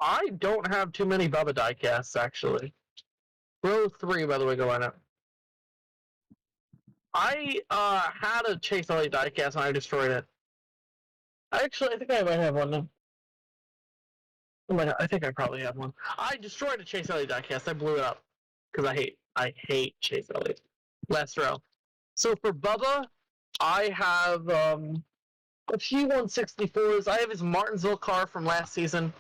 I don't have too many Bubba diecasts, actually. Row 3, by the way, going up. I had a Chase Elliott diecast and I destroyed it. Actually, I think I might have one now. I think I probably have one. I destroyed a Chase Elliott diecast. I blew it up because I hate Chase Elliott. Last row. So for Bubba, I have a few 164s. I have his Martinsville car from last season.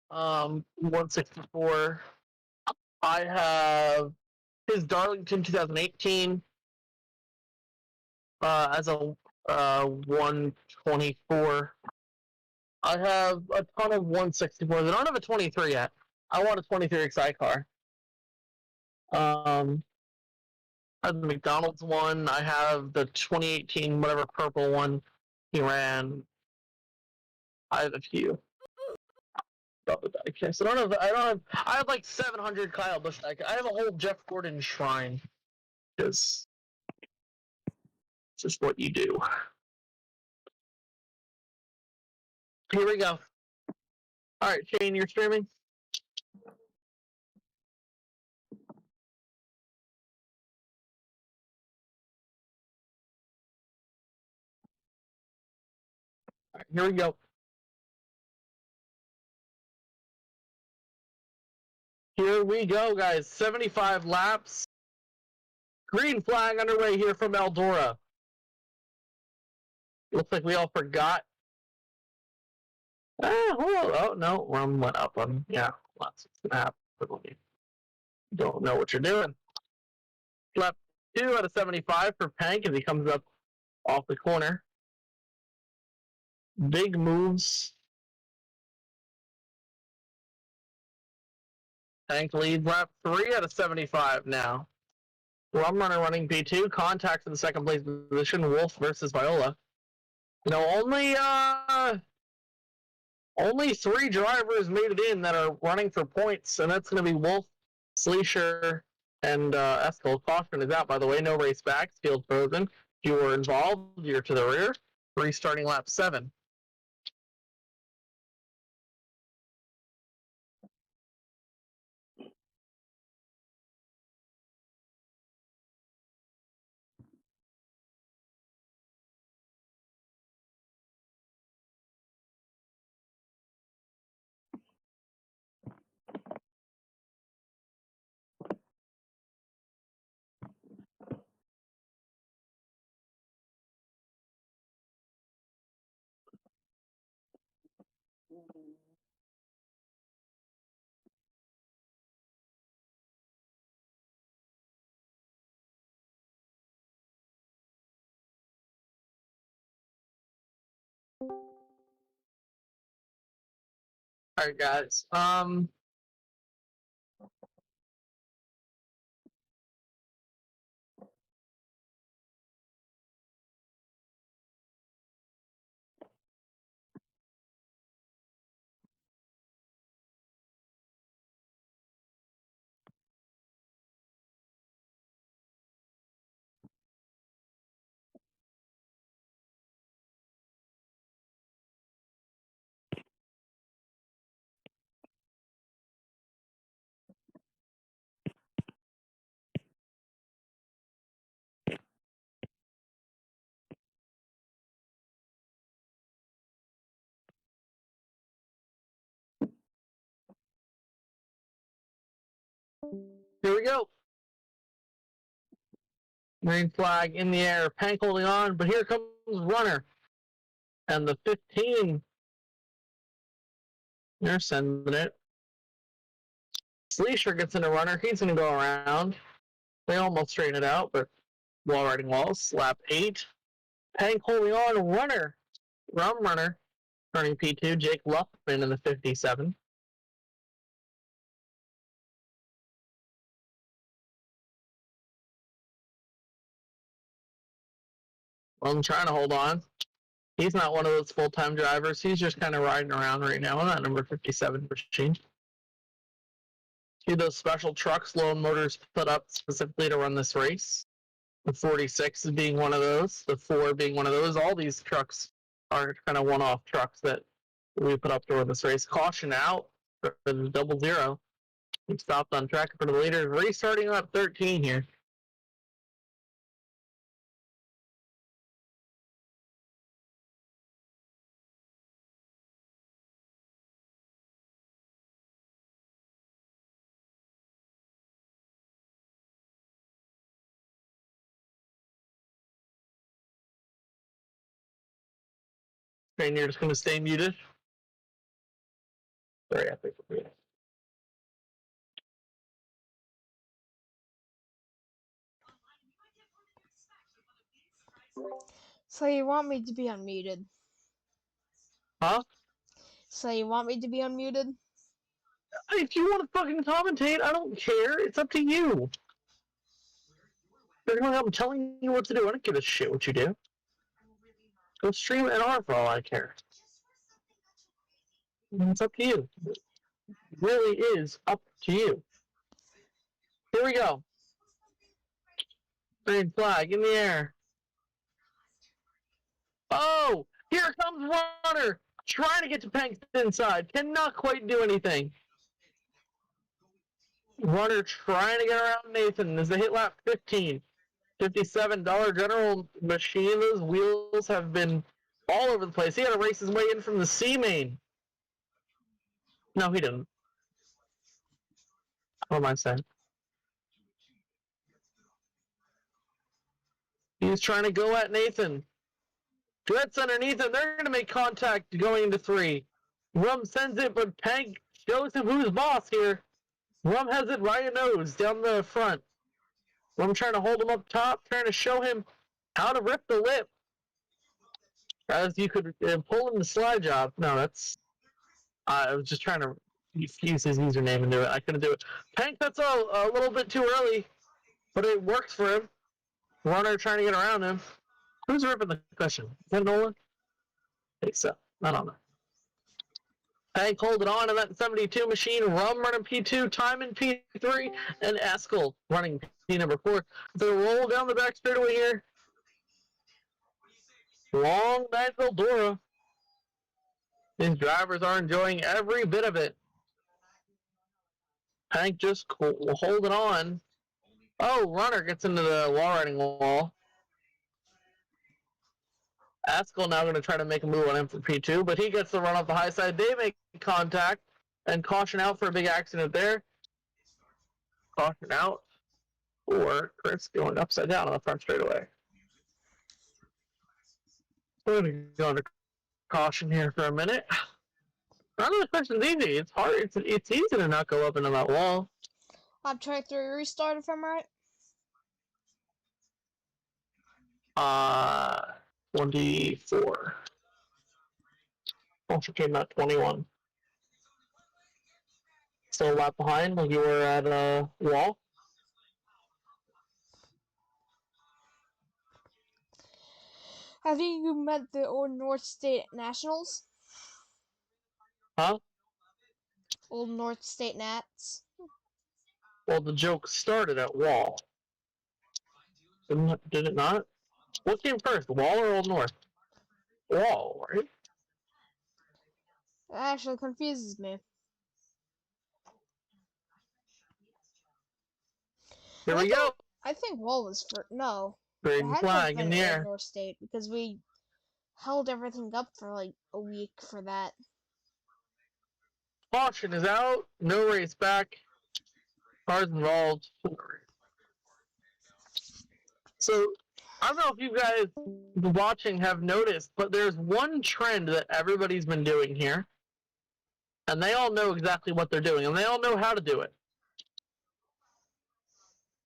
164. I have his Darlington 2018 as a 124. I have a ton of 164s. I don't have a 23 yet. I want a 23 Excite car. I have the McDonald's one. I have the 2018 whatever purple one he ran. I have a few. Okay, so I have like 700 Kyle Busch. I have a whole Jeff Gordon shrine. Because it's just what you do. Here we go. All right, Shane, you're streaming? All right, here we go. Here we go, guys. 75 laps. Green flag underway here from Eldora. Looks like we all forgot. Oh no, Rum went up on, yeah, lots of snap. Don't know what you're doing. Lap 2 out of 75 for Pank as he comes up off the corner. Big moves. Pank leads lap 3 out of 75 now. Rum Runner running P2, contact for the second place position, Wolf versus Viola. You know, only 3 drivers made it in that are running for points, and that's going to be Wolf, Sleesher, and Eskel. Caution is out, by the way. No race backs. Field frozen. If you were involved, you're to the rear. Restarting lap 7. All right, guys. Here we go. Green flag in the air. Pank holding on, but here comes Runner. And the 15. They're sending it. Sleesher gets in a Runner. He's going to go around. They almost straighten it out, but wall riding walls. Lap 8. Pank holding on. Runner. Rum Runner. Turning P2. Jake Luffman in the 57. Well, I'm trying to hold on. He's not one of those full-time drivers. He's just kind of riding around right now on that number 57 machine. See those special trucks Lone Motors put up specifically to run this race? The 46 is being one of those. The 4 being one of those. All these trucks are kind of one-off trucks that we put up during this race. Caution out for the 0-0. We stopped on track for the leaders. Restarting up 13 here. And you're just going to stay muted. Sorry, I think we're muted. So you want me to be unmuted? Huh? So you want me to be unmuted? If you want to fucking commentate, I don't care. It's up to you. I'm telling you what to do. I don't give a shit what you do. Go stream NR for all I care. It's up to you. It really is up to you. Here we go. Green flag in the air. Oh! Here comes Runner! Trying to get to Pank's inside. Cannot quite do anything. Runner trying to get around Nathan as they hit lap 15. $57 General Machine. Those wheels have been all over the place. He had to race his way in from the C main. No, he didn't. What am I saying? He's trying to go at Nathan. Gets underneath him. They're going to make contact going into 3. Rum sends it, but Pank shows him who's boss here. Rum has it right nose down the front. Rum trying to hold him up top, trying to show him how to rip the lip. As you could pull in the slide job. No, that's... I was just trying to use his username and do it. I couldn't do it. Pank, that's a little bit too early, but it works for him. Runner trying to get around him. Who's ripping the cushion? Is that Nolan? I think so. I don't know. Pank holding on to that 72 machine. Rum running P2, Time in P3, and Eskel running P number 4. They roll down the back straightaway here. Long night Eldora. These drivers are enjoying every bit of it. Pank just holding on. Oh, Runner gets into the wall riding wall. Askel now going to try to make a move on him for P2, but he gets the run off the high side. They make contact and caution out for a big accident there. Caution out for Chris going upside down on the front straightaway. We're going to go under caution here for a minute. None of the question's easy. It's hard. It's easy to not go up into that wall. Lap 23 restart if I'm right. 24. Also came out 21. Still a lap behind, like you were at a wall. Have you met the Old North State Nationals? Huh? Old North State Nats? Well, the joke started at wall. Did it not? What came first, wall or Old North? Wall, right? That actually confuses me. Here we go. I think wall was for no. Green flag in the air. North State because we held everything up for like a week for that. Caution is out. No race back. Cars involved. So, I don't know if you guys watching have noticed, but there's one trend that everybody's been doing here. And they all know exactly what they're doing, and they all know how to do it.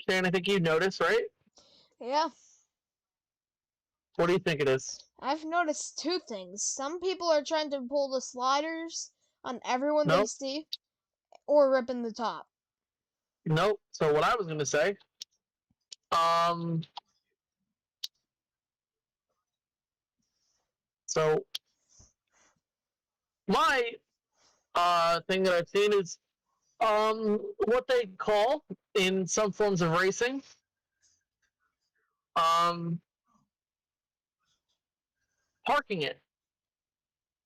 Shane, I think you noticed, right? Yeah. What do you think it is? I've noticed 2 things. Some people are trying to pull the sliders on everyone they see, or ripping the top. Nope. So what I was going to say, so my thing that I've seen is what they call in some forms of racing parking it.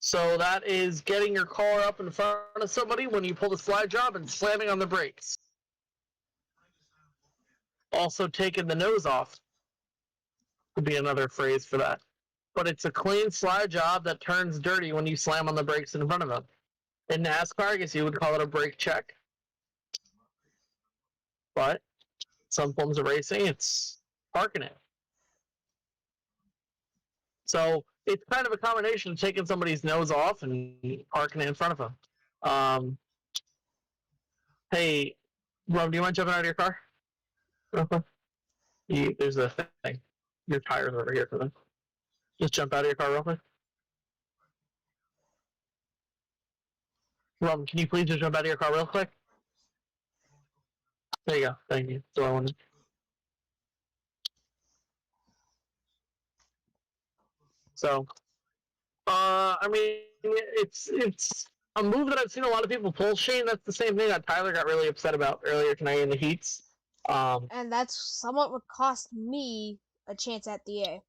So that is getting your car up in front of somebody when you pull the slide job and slamming on the brakes. Also taking the nose off would be another phrase for that. But it's a clean slide job that turns dirty when you slam on the brakes in front of them. In NASCAR, I guess you would call it a brake check. But some forms of racing, it's parking it. So it's kind of a combination of taking somebody's nose off and parking it in front of them. Hey, Rob, do you mind jumping out of your car? There's a thing. Your tire's over here for them. Just jump out of your car real quick. Rob, can you please just jump out of your car real quick? There you go. Thank you. That's all I wanted. So, I mean, it's a move that I've seen a lot of people pull. Shane, that's the same thing that Tyler got really upset about earlier tonight in the heats. And that's somewhat what cost me a chance at the A.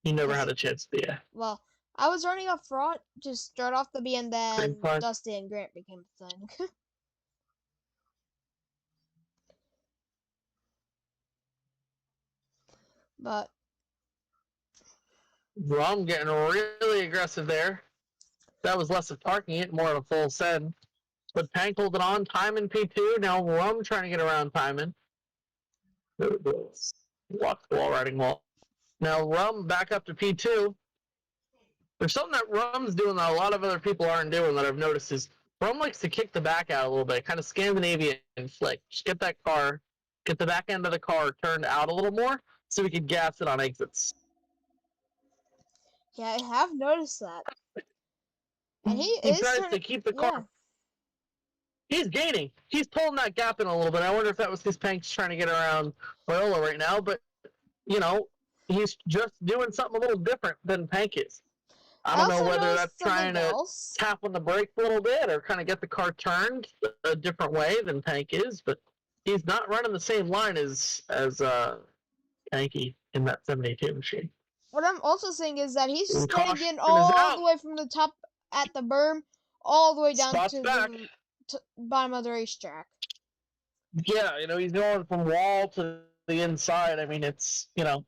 You never had a chance to, yeah. Well, I was running up front to start off the B, and then Dusty and Grant became a thing. But Rum getting really aggressive there. That was less of parking it, more of a full send. But Pank holding on, Timon P2. Now Rum trying to get around Timon. Walk the wall, riding wall. Now Rum back up to P2. There's something that Rum's doing that a lot of other people aren't doing that I've noticed is Rum likes to kick the back out a little bit, kind of Scandinavian flick. Just get that car, get the back end of the car turned out a little more so we can gas it on exits. yeah, I have noticed that. And he tries to keep the car. Yeah. He's gaining. He's pulling that gap in a little bit. I wonder if that was his Panks trying to get around Viola right now, but, you know, he's just doing something a little different than Pank is. I don't know whether that's trying to tap on the brake a little bit or kind of get the car turned a different way than Pank is, but he's not running the same line as Panky in that 72 machine. What I'm also saying is that he's steady getting all the way from the top at the berm all the way down to the bottom of the racetrack. Yeah, you know, he's going from wall to the inside. I mean, it's, you know.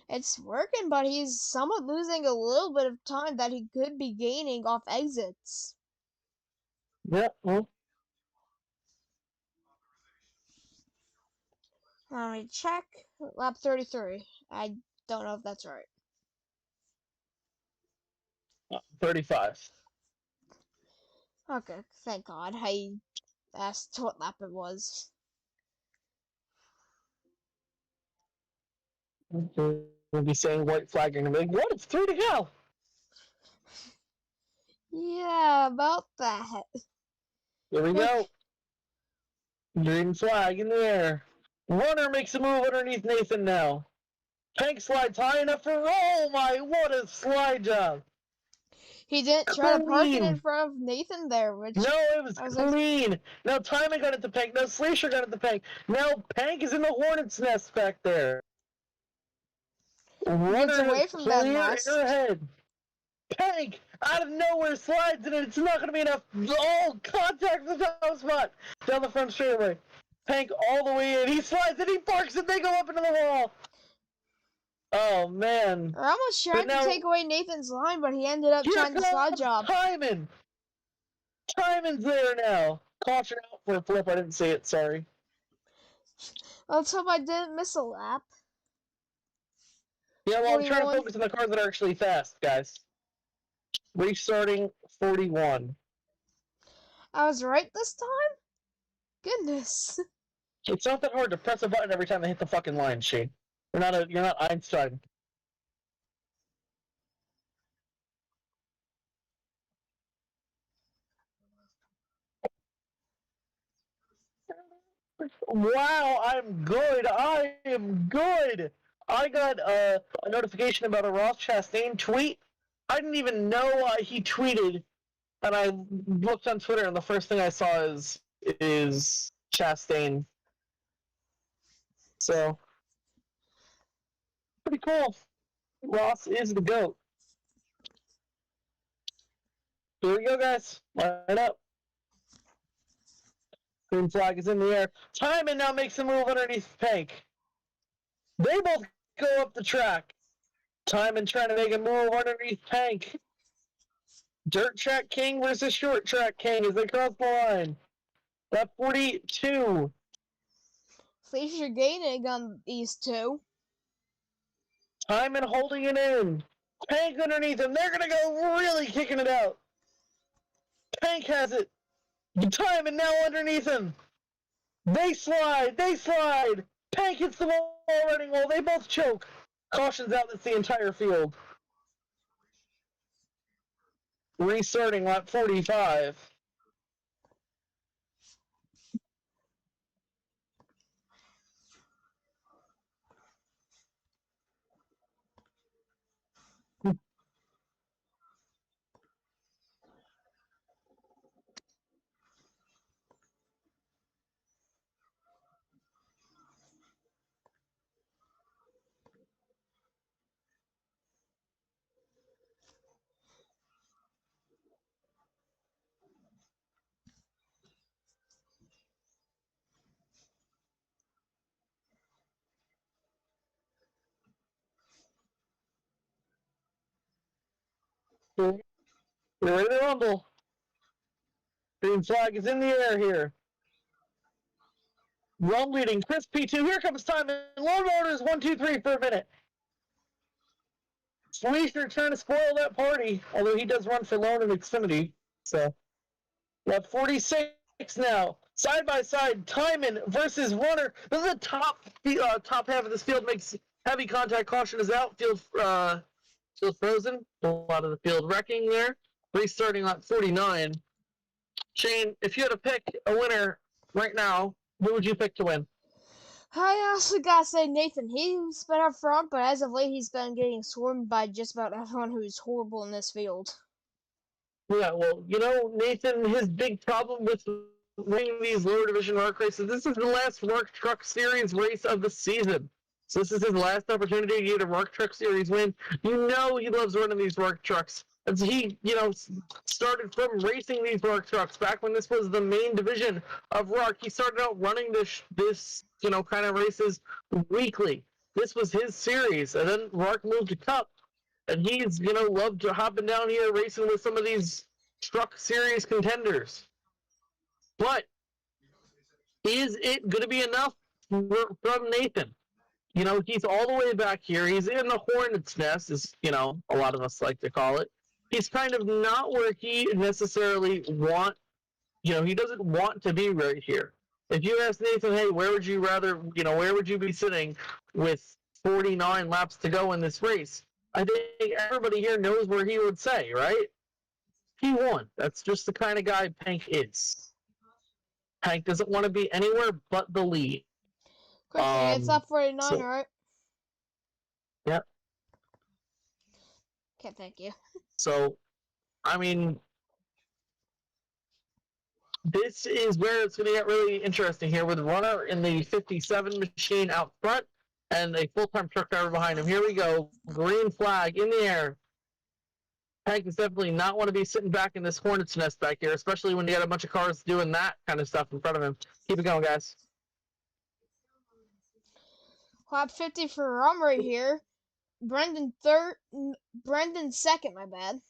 It's working, but he's somewhat losing a little bit of time that he could be gaining off exits. Yeah, well. Let me check. Lap 33. I don't know if that's right. 35. Okay, thank God. I asked what lap it was. We'll be saying white flag and be like, what? It's 3 to go. Yeah, about that. Here we go. Green flag in the air. Runner makes a move underneath Nathan now. Pank slides high enough for oh my, what a slide job. He didn't try to park it in front of Nathan there, which no, it was clean. Now Timon got it to Pank. Now Slasher got it to Pank. Now Pank is in the hornet's nest back there. Runner away from that nest. Ahead. Pank out of nowhere slides in it. It's not going to be enough. Oh, contact the top spot down the front straightaway. Pank all the way in. He slides and he parks and they go up into the wall. Oh man! I almost tried to take away Nathan's line, but he ended up trying the slide job. Timon's there now. Caution out for a flip. I didn't see it. Sorry. Let's hope I didn't miss a lap. Yeah, well, I'm trying to focus on the cars that are actually fast, guys. Restarting 41. I was right this time? Goodness. It's not that hard to press a button every time they hit the fucking line, Shane. You're not Einstein. Wow, I'm good. I am good. I got a notification about a Ross Chastain tweet. I didn't even know he tweeted, and I looked on Twitter, and the first thing I saw is Chastain. So, pretty cool. Ross is the GOAT. Here we go, guys. Line up. Green flag is in the air. Timon now makes a move underneath Pank. They both go up the track. Timon trying to make a move underneath Pank. Dirt track king versus short track king as they cross the line. Lap 42. Fleischer gaining on these two. Timon holding it in. Pank underneath him. They're going to go really kicking it out. Pank has it. Timon now underneath him. They slide. Pank hits the wall running wall. They both choke. Cautions out, that's the entire field. Restarting lap 45. You're ready to rumble. Green flag is in the air here. Rum leading, Chris P2. Here comes Timon. Lone Motors 1, 2, 3 for a minute. Fleischer trying to spoil that party, although he does run for Lone and Xfinity. So, lap 46 now. Side by side, Timon versus Runner. This is the top half of this field makes heavy contact. Caution is out. Field frozen. A lot of the field wrecking there. Restarting lap 49. Shane, if you had to pick a winner right now, who would you pick to win? I also gotta say Nathan. He's been up front, but as of late, he's been getting swarmed by just about everyone who's horrible in this field. Yeah, well, Nathan, his big problem with winning these lower division RARC races, this is the last RARC Truck Series race of the season. So this is his last opportunity to get a RARC Truck Series win. He loves running these RARC trucks. And he, started from racing these RARC trucks back when this was the main division of RARC. He started out running this kind of races weekly. This was his series, and then RARC moved to Cup, and he's, loved hopping down here racing with some of these truck series contenders. But is it going to be enough from Nathan? He's all the way back here. He's in the hornet's nest, as, a lot of us like to call it. He's kind of not where he necessarily he doesn't want to be right here. If you ask Nathan, hey, where would you be sitting with 49 laps to go in this race? I think everybody here knows where he would say, right? P1. That's just the kind of guy Pank is. Pank doesn't want to be anywhere but the lead. Quickly, it's up 49, right? Yep. Okay, thank you. So, this is where it's going to get really interesting here with Runner in the 57 machine out front and a full-time truck driver behind him. Here we go. Green flag in the air. Pank is definitely not want to be sitting back in this hornet's nest back here, especially when you got a bunch of cars doing that kind of stuff in front of him. Keep it going, guys. Lap 50 for Rum right here. Brendan second, my bad.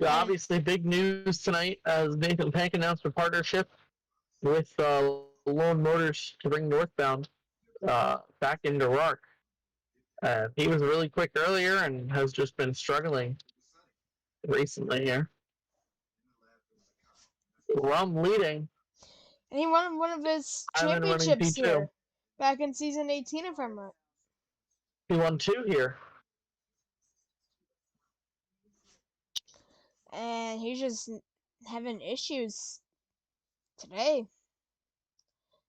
Yeah, obviously, big news tonight as Nathan Pank announced a partnership with Lone Motors to bring Northbound back into RARC. He was really quick earlier and has just been struggling recently here. Rum leading. And he won one of his championships here back in season 18, if I'm right. He won 2 here. And he's just having issues today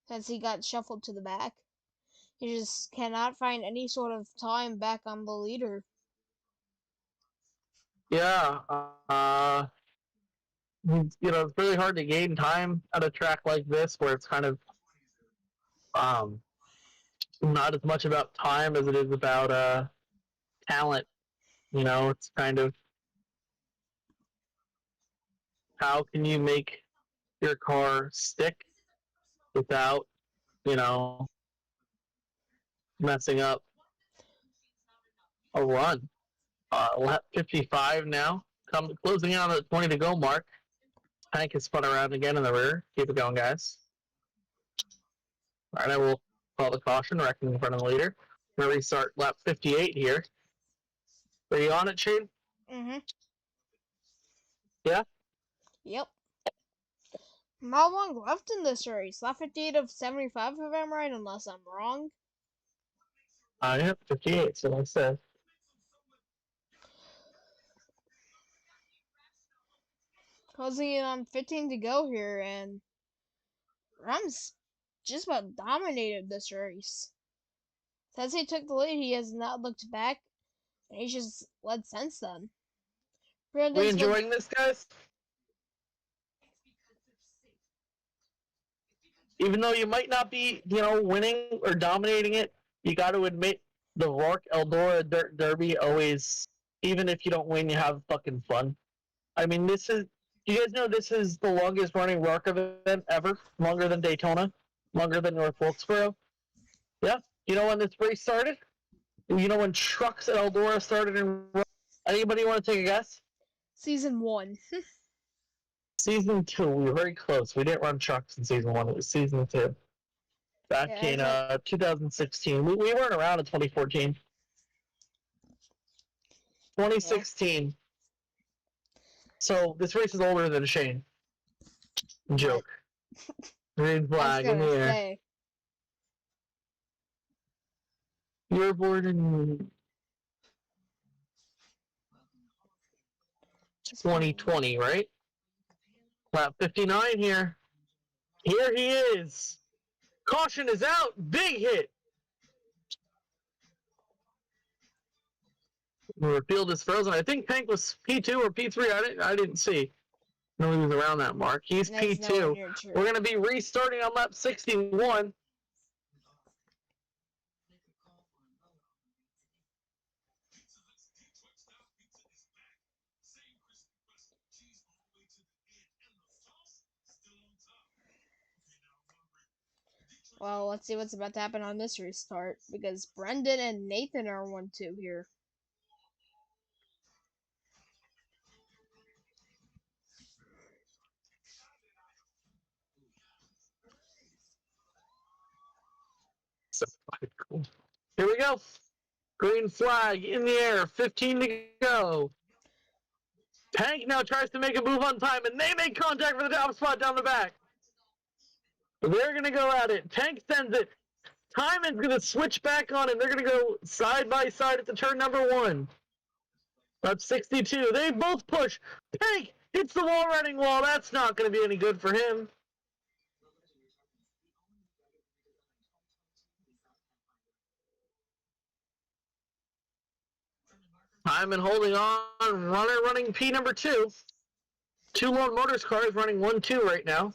since he got shuffled to the back. He just cannot find any sort of time back on the leader. Yeah, it's really hard to gain time at a track like this where it's kind of not as much about time as it is about talent. It's kind of how can you make your car stick without, messing up a run. Lap 55 now, closing out at the 20 to go mark. Tank is spun around again in the rear. Keep it going, guys. All right, I will call the caution, wrecking in front of the leader. We're going to restart lap 58 here. Are you on it, Shane? Mm-hmm. Yeah? Yep. How long left in this race? Lap 58 of 75 if I'm right, unless I'm wrong. Yeah, 58, so like I said. Closing in on 15 to go here, and Ram's just about dominated this race. Since he took the lead, he has not looked back, and he's just led since then. We enjoying this, guys? Even though you might not be, winning or dominating it, you got to admit the RARC Eldora Dirt Derby always, even if you don't win, you have fucking fun. I mean, do you guys know this is the longest running RARC event ever? Longer than Daytona? Longer than North Wilkesboro? Yeah. You know when this race started? You know when trucks at Eldora started in RARC? Anybody want to take a guess? Season 1. Season 2, we were very close. We didn't run trucks in season 1. It was season 2. Back in 2016. We weren't around in 2014. 2016. Yeah. So this race is older than Shane. Joke. Green flag in the air. You were born in 2020, right? Lap 59 here. Here he is. Caution is out. Big hit. The field is frozen. I think Tank was P2 or P3. I didn't see. No, he was around that mark. He's P2. We're going to be restarting on lap 61. Well, let's see what's about to happen on this restart, because Brendan and Nathan are 1-2 here. So cool. Here we go. Green flag in the air. 15 to go. Tank now tries to make a move on time, and they make contact for the top spot down the back. They're going to go at it. Tank sends it. Timon's going to switch back on him. They're going to go side by side at the turn number 1. That's 62. They both push. Tank hits the wall running wall. That's not going to be any good for him. Timon holding on. Runner running P number 2. 2 Lone Motors cars running 1-2 right now.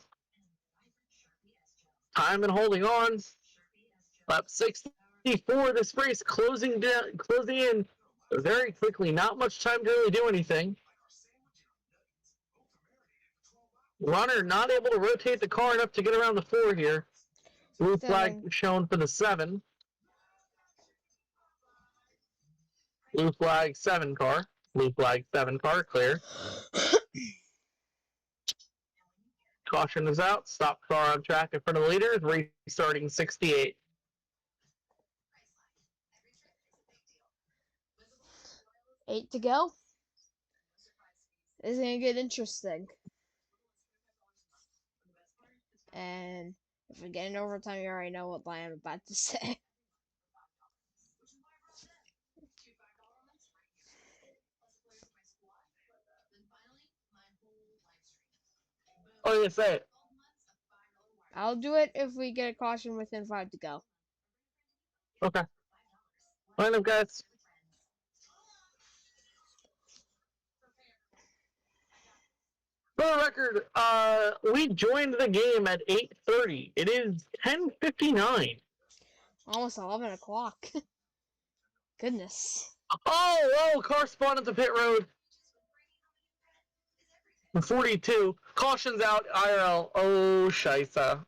Timon holding on. Lap 64. This race closing in very quickly. Not much time to really do anything. Runner not able to rotate the car enough to get around the 4 here. Blue flag shown for the 7. Blue flag 7 car. Blue flag 7 car clear. Caution is out. Stop car on track in front of the leaders. Restarting 68. Eight to go. This is gonna get interesting. And if we get in overtime, you already know what I am about to say. Oh, you say it. I'll do it if we get a caution within 5 to go. Okay. Line up, guys. For the record, we joined the game at 8:30. It is 10:59. Almost 11 o'clock. Goodness. Oh, car spawned at the pit road. 42. Caution's out, IRL. Oh, Scheisse.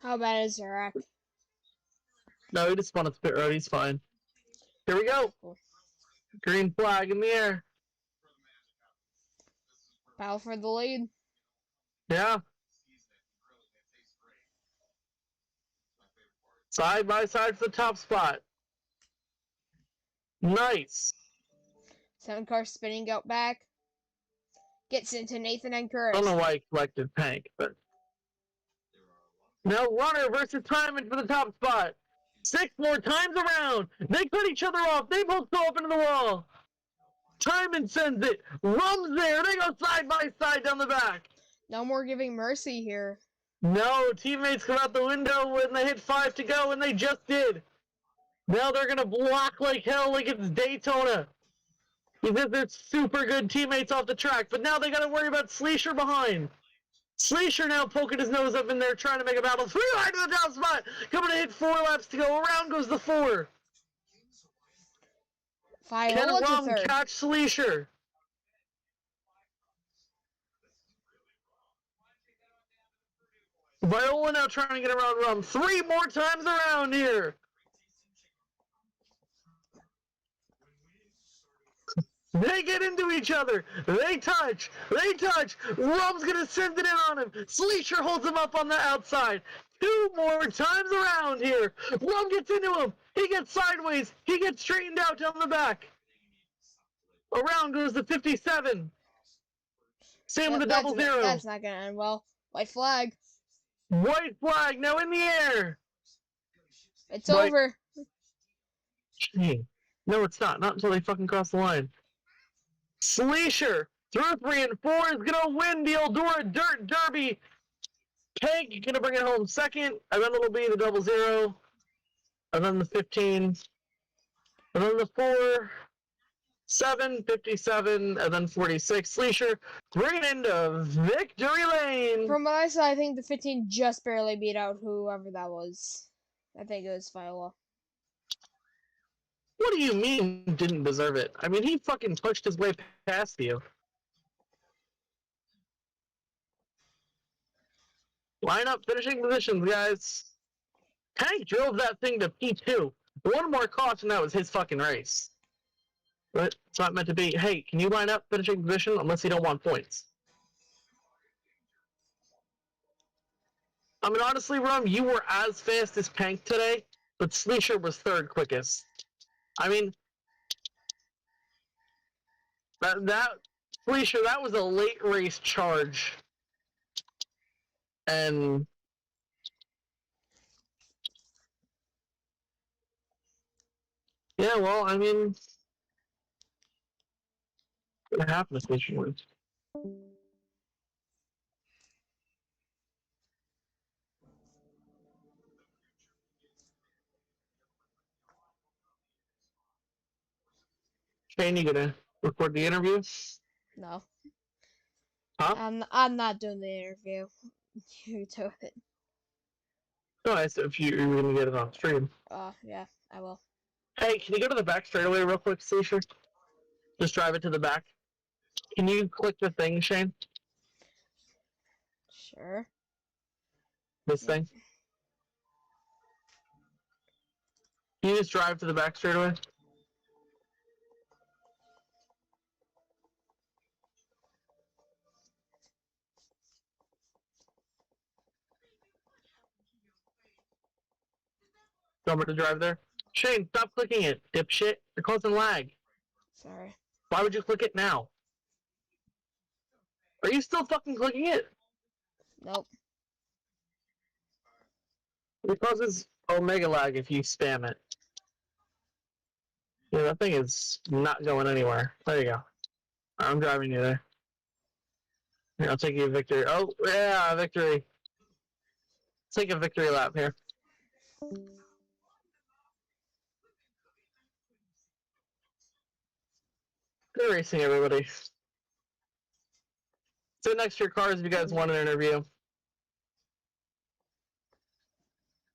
How bad is RARC? No, he just spun at the pit road. He's fine. Here we go. Cool. Green flag in the air. Battle for the lead. Yeah. Side by side for the top spot. Nice. 7 car spinning out back. Gets into Nathan and I Chris. don't know why he collected Tank, but... Now Runner versus Timon for the top spot. 6 more times around. They cut each other off. They both go up into the wall. Timon sends it. Rum's there. They go side by side down the back. No more giving mercy here. No, teammates come out the window when they hit 5 to go, and they just did. Now they're going to block like hell like it's Daytona. Because they're super good teammates off the track, but now they got to worry about Sleesher behind. Sleesher now poking his nose up in there, trying to make a battle. 3 line to the top spot. Coming to hit 4 laps to go. Around goes the 4. Can Viola to Rum third. catch Sleesher? Viola now trying to get around Rum. 3 more times around here. They get into each other. They touch. They touch. Rum's going to send it in on him. Sleesher holds him up on the outside. 2 more times around here. Rum gets into him. He gets sideways. He gets straightened out down the back. Around goes the 57. Same with the double zero. That's not going to end well. White flag. White flag now in the air. It's White. over. Hey. No, it's not. Not until they fucking cross the line. Sleesher through 3 and 4 is gonna win the Eldora Dirt Derby. Tank gonna bring it home second, and then it'll be the double zero, and then the 15, and then the 4, 7, 57, and then 46. Sleesher bringing it into victory lane. From what I saw, I think the 15 just barely beat out whoever that was. I think it was Viola. What do you mean didn't deserve it? I mean, he fucking pushed his way past you. Line up finishing positions, guys. Tank drove that thing to P2. 1 more caution, that was his fucking race. But it's not meant to be. Hey, can you line up finishing position unless you don't want points? I mean, honestly, Rum, you were as fast as Tank today, but Sleesher was 3rd quickest. I mean, that Sleesher, that was a late race charge. And yeah, well, I mean, what happened to Sleesher wins? Shane, you gonna record the interview? No. Huh? I'm not doing the interview. You do it. No, I said if you're gonna get it on stream. Yeah, I will. Hey, can you go to the back straightaway real quick, Sleesher? Just drive it to the back. Can you click the thing, Shane? Sure. This thing? Can you just drive to the back straightaway? Want me to drive there? Shane, stop clicking it, dipshit. You're causing lag. Sorry. Why would you click it now? Are you still fucking clicking it? Nope. It causes omega lag if you spam it. Yeah, that thing is not going anywhere. There you go. I'm driving you there. Here, I'll take you a victory. Oh, yeah, victory. Take a victory lap here. Good racing, everybody. Sit next to your cars if you guys want an interview.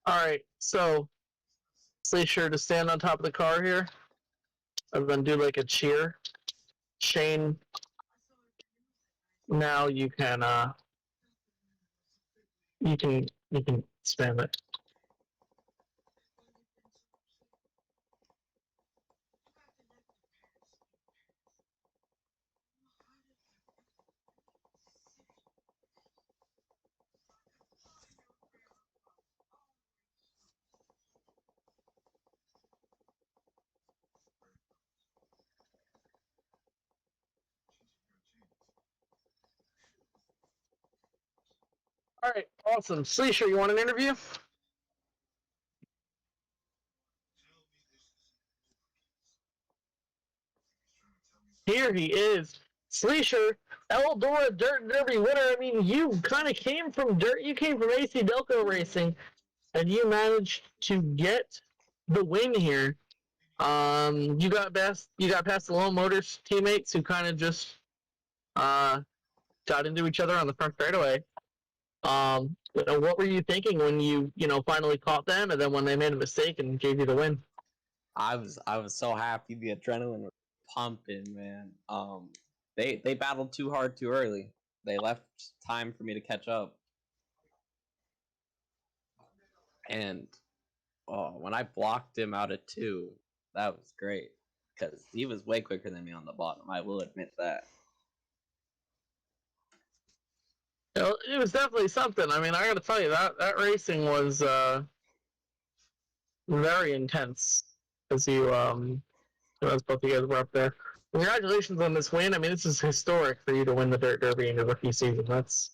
Alright, so stay sure to stand on top of the car here. And then do like a cheer. Shane now you can spam it. All right, awesome. Sleesher, you want an interview? Here he is. Sleesher, Eldora Dirt Derby winner. I mean, you kind of came from dirt. You came from AC Delco Racing, and you managed to get the win here. You got past the Lone Motors teammates who kind of just got into each other on the front straightaway. What were you thinking when you finally caught them, and then when they made a mistake and gave you the win? I was so happy. The adrenaline was pumping, man. They battled too hard too early. They left time for me to catch up. And when I blocked him out of 2, that was great because he was way quicker than me on the bottom. I will admit that. It was definitely something. I mean, I got to tell you that racing was very intense as as both of you guys were up there. Congratulations on this win. I mean, this is historic for you to win the Dirt Derby in your rookie season. That's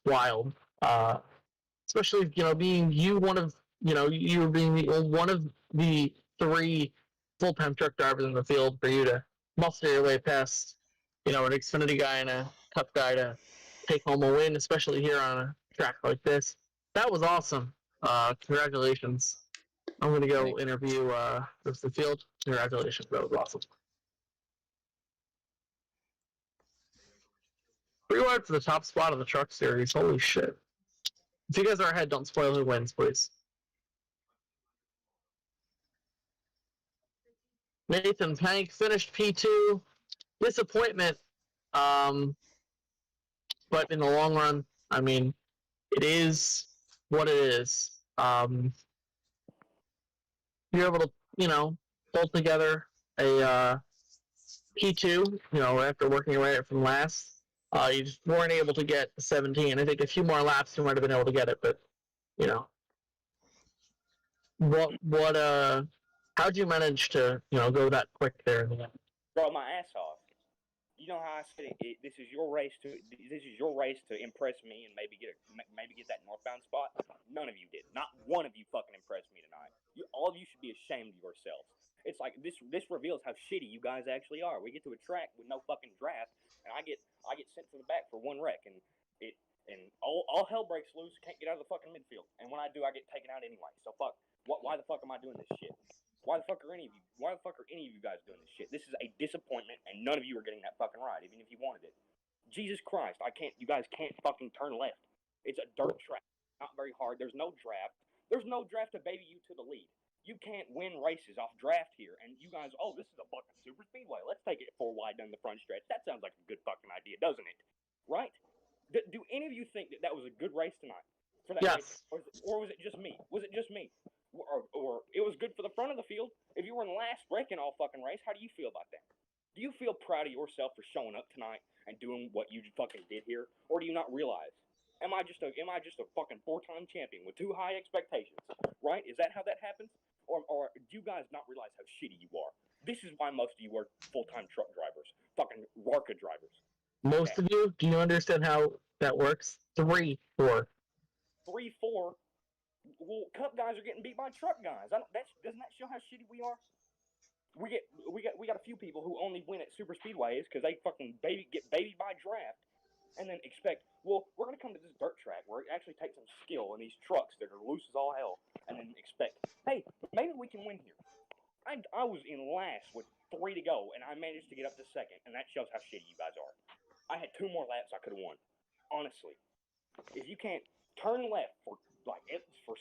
wild. Especially being one of the 3 full-time truck drivers in the field, for you to muster your way past an Xfinity guy and a Cup guy to take home a win, especially here on a track like this. That was awesome. Congratulations. I'm going to go interview the field. Congratulations. That was awesome. Rewind for the top spot of the truck series. Holy shit. If you guys are ahead, don't spoil who wins, please. Nathan Pank finished P2. Disappointment. But in the long run, I mean, it is what it is. You're able to, pull together a P2, after working your way up from last. You just weren't able to get 17. I think a few more laps you might have been able to get it, but how'd you manage to go that quick there in the end? Bro, my ass off. You know how I said this is your race to impress me and maybe get that northbound spot. None of you did. Not one of you fucking impressed me tonight. All of you should be ashamed of yourselves. It's like this reveals how shitty you guys actually are. We get to a track with no fucking draft, and I get sent to the back for 1 wreck, and all hell breaks loose. Can't get out of the fucking midfield, and when I do, I get taken out anyway. So fuck. Why the fuck am I doing this shit? Why the fuck are any of you guys doing this shit? This is a disappointment, and none of you are getting that fucking ride, even if you wanted it. Jesus Christ, you guys can't fucking turn left. It's a dirt track, not very hard. There's no draft. There's no draft to baby you to the lead. You can't win races off draft here, and you guys, this is a fucking super speedway. Let's take it 4 wide down the front stretch. That sounds like a good fucking idea, doesn't it? Right? Do any of you think that was a good race tonight? For that yes. Race? Or was it just me? Was it just me? Or it was good for the front of the field. If you were in last wrecking all fucking race, how do you feel about that? Do you feel proud of yourself for showing up tonight and doing what you fucking did here, or do you not realize? Am I just a fucking 4-time champion with too high expectations? Right? Is that how that happens? Or do you guys not realize how shitty you are? This is why most of you are full-time truck drivers, fucking RARC drivers. Most of you, do you understand how that works? 3-4. 3-4. Well, Cup guys are getting beat by truck guys. Doesn't that show how shitty we are? We got a few people who only win at super speedways because they fucking get babied by draft, and then expect, we're gonna come to this dirt track where it actually takes some skill in these trucks that are loose as all hell, and then expect, hey, maybe we can win here. I was in last with 3 to go, and I managed to get up to second, and that shows how shitty you guys are. I had 2 more laps I could have won. Honestly, if you can't turn left for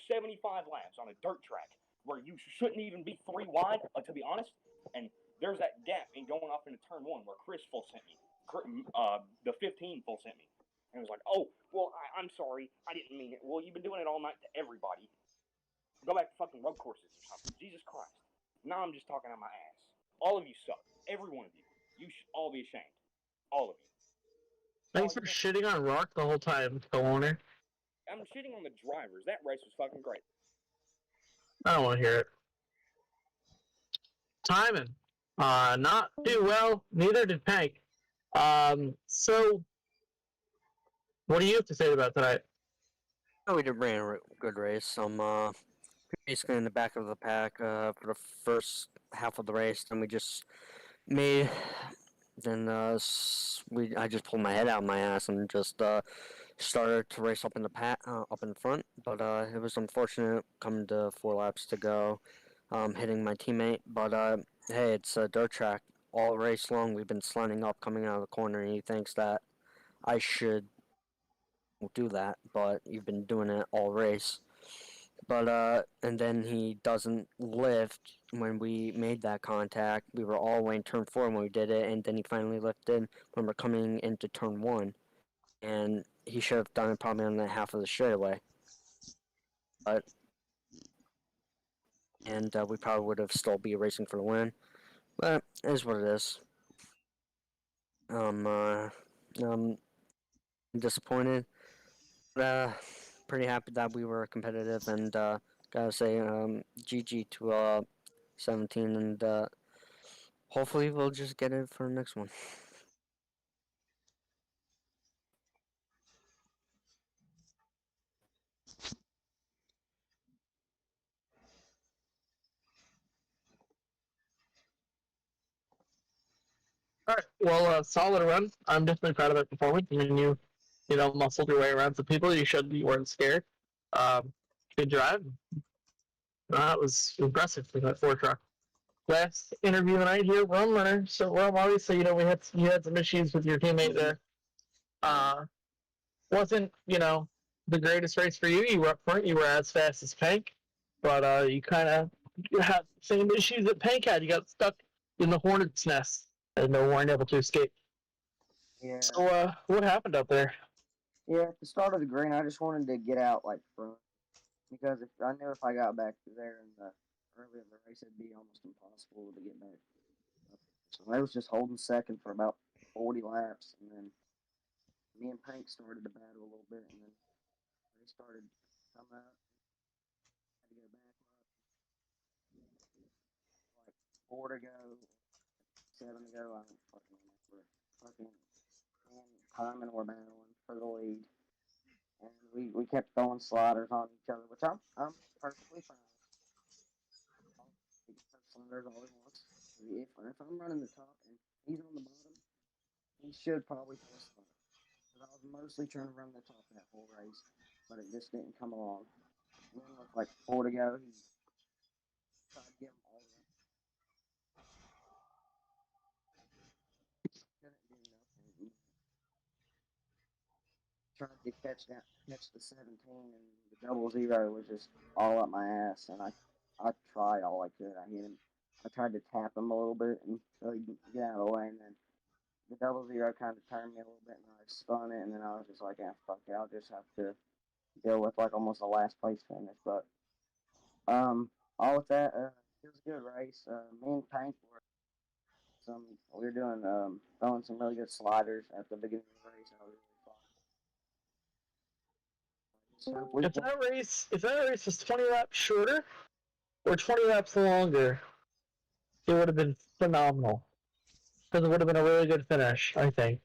75 laps on a dirt track where you shouldn't even be 3 wide, to be honest, and there's that gap in going off into turn 1 where Chris full sent me. the 15 full sent me. And it was like, oh, well, I'm sorry, I didn't mean it. Well, you've been doing it all night to everybody. Go back to fucking road courses or something. Jesus Christ. Now I'm just talking out my ass. All of you suck. Every one of you. You should all be ashamed. All of you. Thanks for shitting on RARC the whole time, co-owner. I'm shitting on the drivers. That race was fucking great. I don't want to hear it. Timing. Not too well. Neither did Pank. So, what do you have to say about tonight? Oh, we did ran a good race. Basically in the back of the pack for the first half of the race. Then we just made. Then I just pulled my head out of my ass and just started to race up in the up in front. But it was unfortunate coming to 4 laps to go, hitting my teammate. But hey, it's a dirt track. All race long, we've been sliding up, coming out of the corner, and he thinks that I should do that, but you've been doing it all race. But and then he doesn't lift when we made that contact. We were all the way in turn 4 when we did it, and then he finally lifted when we're coming into turn 1. And he should have done it probably on that half of the straightaway. And we probably would have still be racing for the win. But it is what it is. I'm disappointed. Pretty happy that we were competitive, and gotta say GG to 17, and hopefully we'll just get it for the next one. All right. Well, solid run. I'm definitely proud of that performance. I mean, you muscled your way around some people. You showed that you weren't scared. Good drive. That was impressive for that 4 truck. Last interview of the night here, Rome runner. So, Rome, obviously, you had some issues with your teammate there. Wasn't the greatest race for you. You were up front. You were as fast as Pank, but you kind of had the same issues that Pank had. You got stuck in the hornet's nest and weren't able to escape. Yeah. So, what happened up there? Yeah, at the start of the green, I just wanted to get out like front because if I knew if I got back there in the early in the race, it'd be almost impossible to get back. So I was just holding second for about 40 laps, and then me and Pank started to battle a little bit, and then they started to come out. Had to go back up. Like 4 to go, 7 to go. I don't fucking remember. Fucking time and we're battling for the lead. And we kept throwing sliders on each other, which I'm perfectly fine with. Sliders all he wants. If I'm running the top and he's on the bottom, he should probably throw a slider. Because I was mostly trying to run the top that whole race, but it just didn't come along. And then with like 4 to go, he tried to get them all the way. Couldn't do nothing. Tried to catch the 17, and the 00 was just all up my ass, and I tried all I could. I hit him. I tried to tap him a little bit and so he could get out of the way, and then the 00 kind of turned me a little bit, and I spun it, and then I was just like, yeah, fuck it, I'll just have to go with like almost a last place finish. But all with that, it was a good race. Me and Pank we were doing throwing some really good sliders at the beginning of the race. And I was really fun. If that race was 20 laps shorter or 20 laps longer, it would have been phenomenal. Because it would have been a really good finish, I think.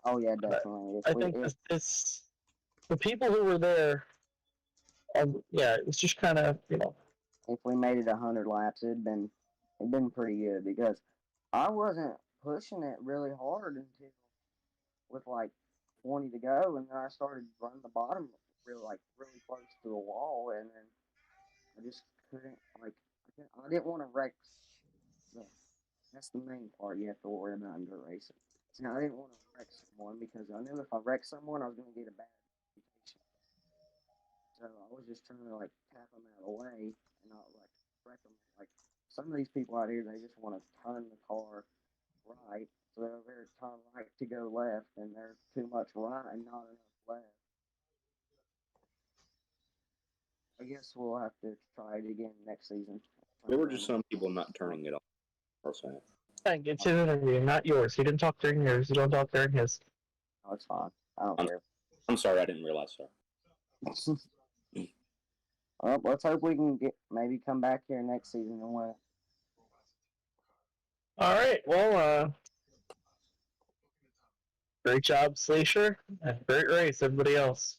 Oh yeah, definitely. I think the people who were there, it's just kind of If we made it 100 laps, it'd been pretty good because I wasn't pushing it really hard until with like 20 to go, and then I started running the bottom really close to the wall, and then I just couldn't I didn't want to wreck. That's the main part you have to worry about in dirt racing. See, I didn't want to wreck someone because I knew if I wrecked someone, I was going to get a bad reputation. So I was just trying to like tap them out of the way and not like wreck them. Like some of these people out here, they just want to turn the car right so So they're very turn right to go left, and there's too much right and not enough left. I guess we'll have to try it again next season. There were just some people not turning it off. Or saying. Hey, it's his interview, not yours. He didn't talk during yours. You don't talk during his. Oh, it's fine. I don't care. I'm sorry, I didn't realize, sir. Well, let's hope we can maybe come back here next season and win. All right. Well, great job, Slater. And great race, everybody else.